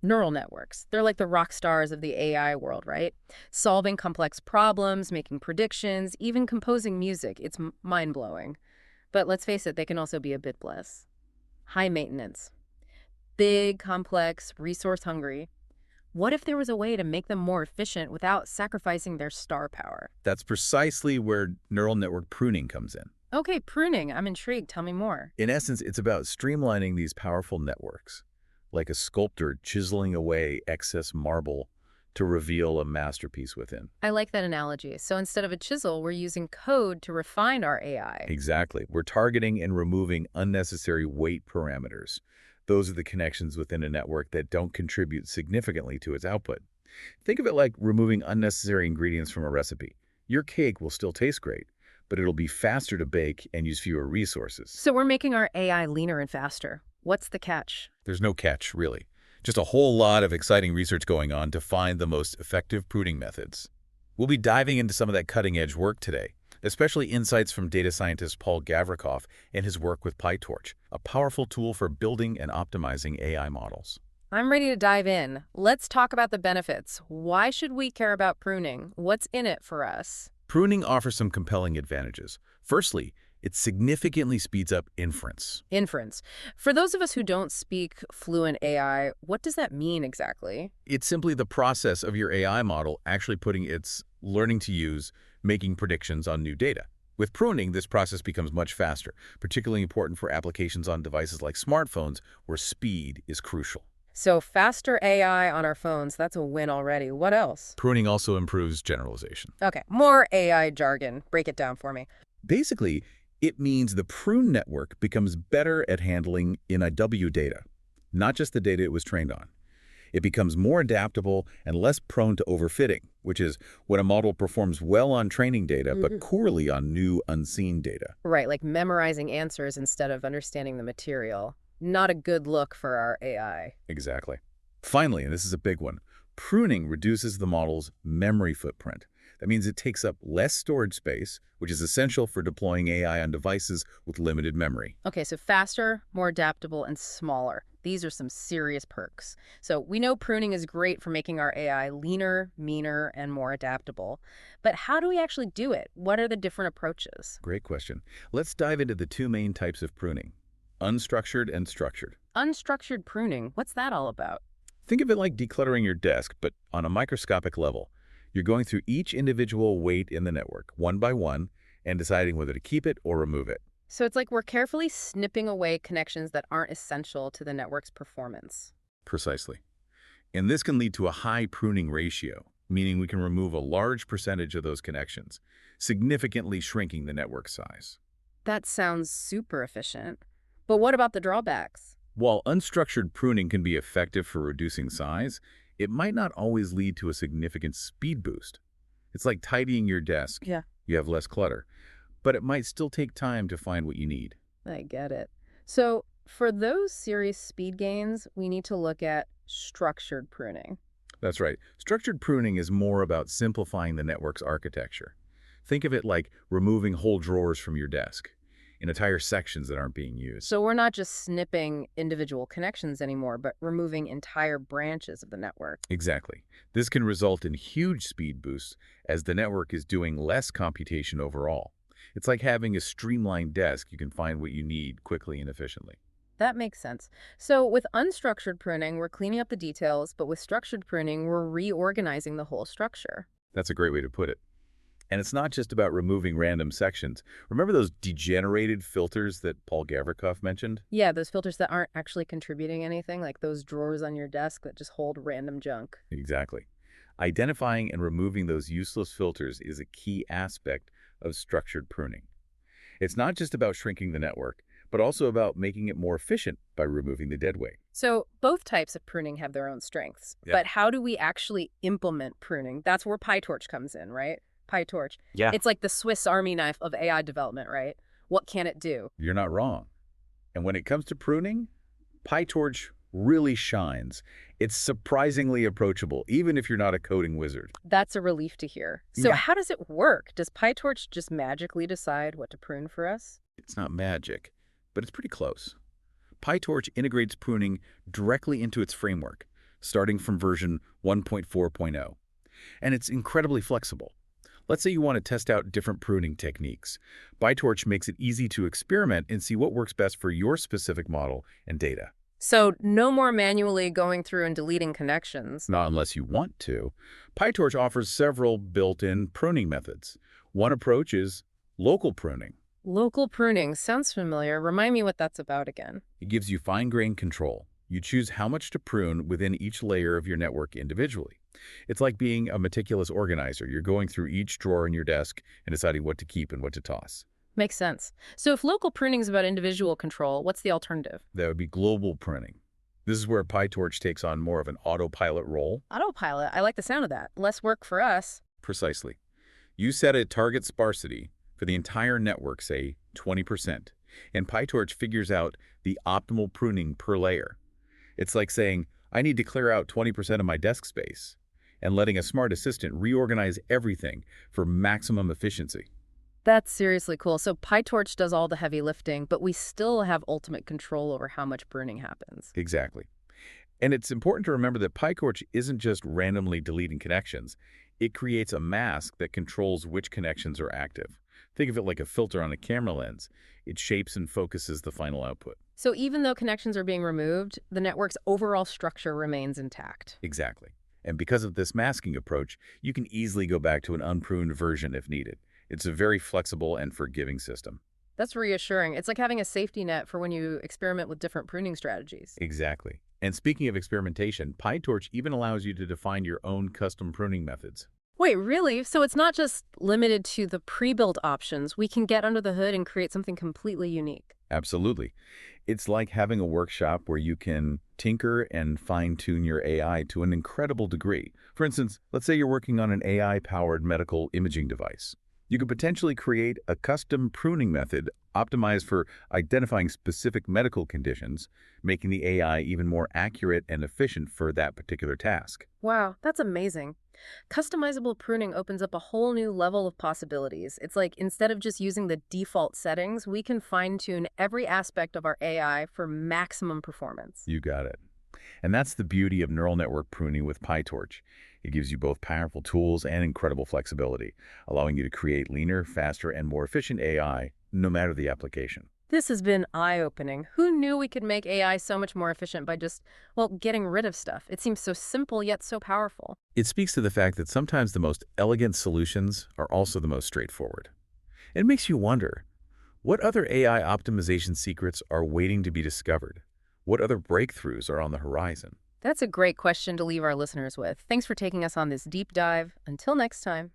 Neural networks. They're like the rock stars of the AI world, right? Solving complex problems, making predictions, even composing music. It's mind-blowing. But let's face it, they can also be a bit less. High maintenance. Big, complex, resource-hungry. What if there was a way to make them more efficient without sacrificing their star power? That's precisely where neural network pruning comes in. Okay, pruning. I'm intrigued. Tell me more. In essence, it's about streamlining these powerful networks, like a sculptor chiseling away excess marble to reveal a masterpiece within. I like that analogy. So instead of a chisel, we're using code to refine our AI. Exactly. We're targeting and removing unnecessary weight parameters. Those are the connections within a network that don't contribute significantly to its output. Think of it like removing unnecessary ingredients from a recipe. Your cake will still taste great, but it'll be faster to bake and use fewer resources. So we're making our AI leaner and faster. What's the catch? There's no catch, really. Just a whole lot of exciting research going on to find the most effective pruning methods. We'll be diving into some of that cutting-edge work today, especially insights from data scientist Paul Gavrikov and his work with PyTorch, a powerful tool for building and optimizing AI models. I'm ready to dive in. Let's talk about the benefits. Why should we care about pruning? What's in it for us? Pruning offers some compelling advantages. Firstly, it significantly speeds up inference. Inference. For those of us who don't speak fluent AI, what does that mean exactly? It's simply the process of your AI model actually putting its learning to use, making predictions on new data. With pruning, this process becomes much faster, particularly important for applications on devices like smartphones, where speed is crucial. So faster AI on our phones, that's a win already. What else? Pruning also improves generalization. Okay, more AI jargon. Break it down for me. Basically, it means the prune network becomes better at handling NIW data, not just the data it was trained on. It becomes more adaptable and less prone to overfitting, which is when a model performs well on training data but poorly on new, unseen data. Right, like memorizing answers instead of understanding the material. Not a good look for our AI. Exactly. Finally, and this is a big one, pruning reduces the model's memory footprint. That means it takes up less storage space, which is essential for deploying AI on devices with limited memory. Okay, so faster, more adaptable, and smaller. These are some serious perks. So we know pruning is great for making our AI leaner, meaner, and more adaptable. But how do we actually do it? What are the different approaches? Great question. Let's dive into the two main types of pruning, unstructured and structured. Unstructured pruning, what's that all about? Think of it like decluttering your desk, but on a microscopic level. You're going through each individual weight in the network, one by one, and deciding whether to keep it or remove it. So it's like we're carefully snipping away connections that aren't essential to the network's performance. Precisely. And this can lead to a high pruning ratio, meaning we can remove a large percentage of those connections, significantly shrinking the network size. That sounds super efficient. But what about the drawbacks? While unstructured pruning can be effective for reducing size, it might not always lead to a significant speed boost. It's like tidying your desk. Yeah, You have less clutter, but it might still take time to find what you need. I get it. So for those serious speed gains, we need to look at structured pruning. That's right. Structured pruning is more about simplifying the network's architecture. Think of it like removing whole drawers from your desk in entire sections that aren't being used. So we're not just snipping individual connections anymore, but removing entire branches of the network. Exactly. This can result in huge speed boosts as the network is doing less computation overall. It's like having a streamlined desk. You can find what you need quickly and efficiently. That makes sense. So with unstructured pruning, we're cleaning up the details, but with structured pruning, we're reorganizing the whole structure. That's a great way to put it. And it's not just about removing random sections. Remember those degenerated filters that Paul Gavrikov mentioned? Yeah, those filters that aren't actually contributing anything, like those drawers on your desk that just hold random junk. Exactly. Identifying and removing those useless filters is a key aspect of structured pruning. It's not just about shrinking the network, but also about making it more efficient by removing the dead weight. So both types of pruning have their own strengths. Yeah. But how do we actually implement pruning? That's where PyTorch comes in, right? PyTorch. Yeah. It's like the Swiss Army knife of AI development, right? What can it do? You're not wrong. And when it comes to pruning, PyTorch really shines. It's surprisingly approachable, even if you're not a coding wizard. That's a relief to hear. So Yeah. how does it work? Does PyTorch just magically decide what to prune for us? It's not magic, but it's pretty close. PyTorch integrates pruning directly into its framework, starting from version 1.4.0. And it's incredibly flexible. Let's say you want to test out different pruning techniques. PyTorch makes it easy to experiment and see what works best for your specific model and data. So no more manually going through and deleting connections. Not unless you want to. PyTorch offers several built-in pruning methods. One approach is local pruning. Local pruning sounds familiar. Remind me what that's about again. It gives you fine-grained control. You choose how much to prune within each layer of your network individually. It's like being a meticulous organizer. You're going through each drawer in your desk and deciding what to keep and what to toss. Makes sense. So if local pruning is about individual control, what's the alternative? That would be global pruning. This is where PyTorch takes on more of an autopilot role. Autopilot. I like the sound of that. Less work for us. Precisely. You set a target sparsity for the entire network, say 20%, and PyTorch figures out the optimal pruning per layer. It's like saying, I need to clear out 20% of my desk space, and letting a smart assistant reorganize everything for maximum efficiency. That's seriously cool. So PyTorch does all the heavy lifting, but we still have ultimate control over how much pruning happens. Exactly. And it's important to remember that PyTorch isn't just randomly deleting connections. It creates a mask that controls which connections are active. Think of it like a filter on a camera lens. It shapes and focuses the final output. So even though connections are being removed, the network's overall structure remains intact. Exactly. And because of this masking approach, you can easily go back to an unpruned version if needed. It's a very flexible and forgiving system. That's reassuring. It's like having a safety net for when you experiment with different pruning strategies. Exactly. And speaking of experimentation, PyTorch even allows you to define your own custom pruning methods. Wait, really? So it's not just limited to the pre-built options. We can get under the hood and create something completely unique. Absolutely. It's like having a workshop where you can tinker and fine-tune your AI to an incredible degree. For instance, let's say you're working on an AI-powered medical imaging device. You could potentially create a custom pruning method optimized for identifying specific medical conditions, making the AI even more accurate and efficient for that particular task. Wow, that's amazing. Customizable pruning opens up a whole new level of possibilities. It's like instead of just using the default settings, we can fine-tune every aspect of our AI for maximum performance. You got it. And that's the beauty of neural network pruning with PyTorch. It gives you both powerful tools and incredible flexibility, allowing you to create leaner, faster, and more efficient AI, no matter the application. This has been eye-opening. Who knew we could make AI so much more efficient by just, well, getting rid of stuff? It seems so simple yet so powerful. It speaks to the fact that sometimes the most elegant solutions are also the most straightforward. It makes you wonder, what other AI optimization secrets are waiting to be discovered? What other breakthroughs are on the horizon? That's a great question to leave our listeners with. Thanks for taking us on this deep dive. Until next time.